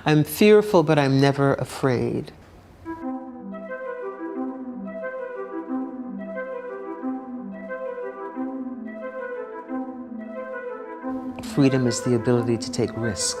I'm fearful, but I'm never afraid. Freedom is the ability to take risk.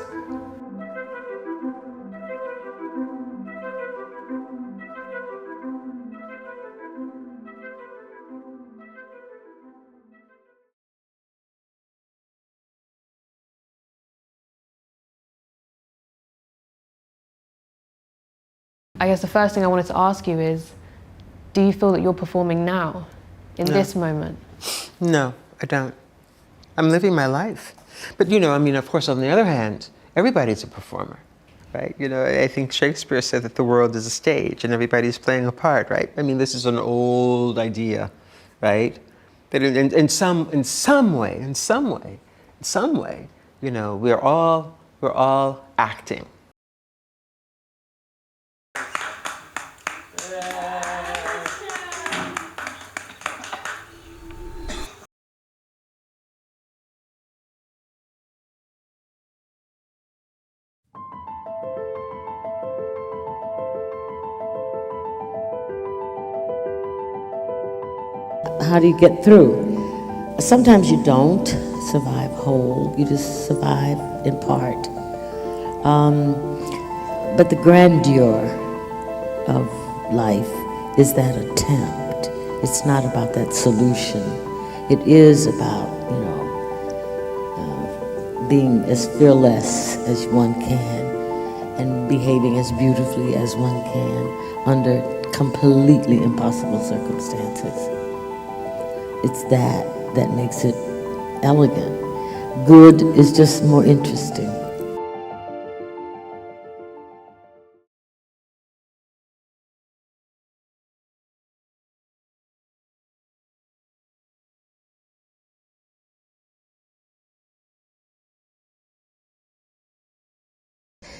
I guess the first thing I wanted to ask you is, do you feel that you're performing now, in this moment? No, I don't. I'm living my life. But I mean, of course, on the other hand, everybody's a performer, right? I think Shakespeare said that the world is a stage and everybody's playing a part, right? I mean, this is an old idea, right? That in some way, we're all acting. How do you get through? Sometimes you don't survive whole, you just survive in part. But the grandeur of life is that attempt. It's not about that solution. It is about, being as fearless as one can and behaving as beautifully as one can under completely impossible circumstances. It's that makes it elegant. Good is just more interesting.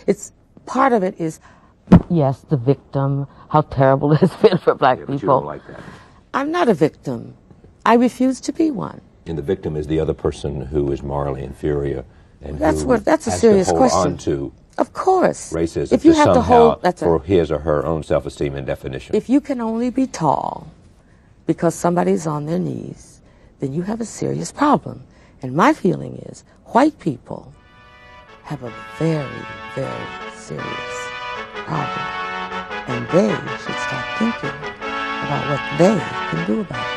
It's part of it is, yes, the victim, how terrible it has been for black people. But you don't like that. I'm not a victim. I refuse to be one. And the victim is the other person who is morally inferior and that's who a has serious to hold question. on to Of course. racism if you to have to somehow hold, that's for his or her own self-esteem and definition. If you can only be tall because somebody's on their knees, then you have a serious problem. And my feeling is white people have a very, very serious problem. And they should start thinking about what they can do about it.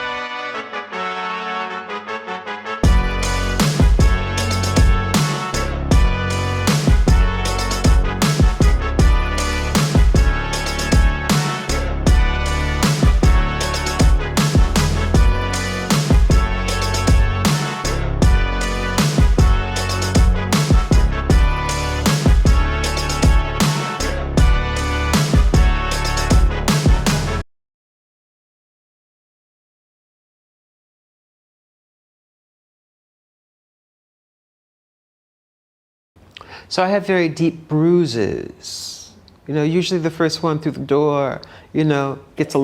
So I have very deep bruises. Usually the first one through the door, gets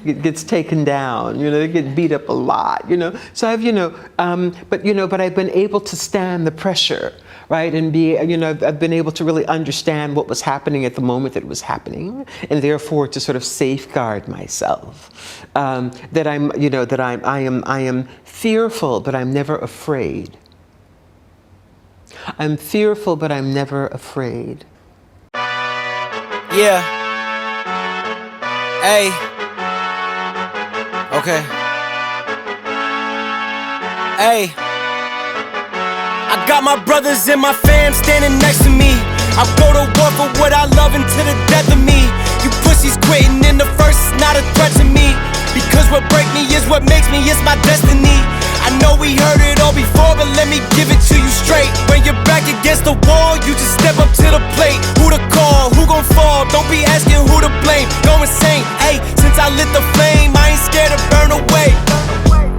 gets taken down. They get beat up a lot. So I've, but I've been able to stand the pressure, right? And I've been able to really understand what was happening at the moment that it was happening, and therefore to sort of safeguard myself. That I am fearful, but I'm never afraid. I'm fearful, but I'm never afraid. Yeah. Hey. Okay. Hey. I got my brothers and my fam standing next to me. I'll go to war for what I love until the death of me. You pussies quitting in the first is not a threat to me. Because what break me is what makes me, it's my destiny. I know we heard it all before, but let me give it to you straight. When you're back against the wall, you just step up to the plate. Who to call, who gon' fall, don't be asking who to blame. Go insane, hey, since I lit the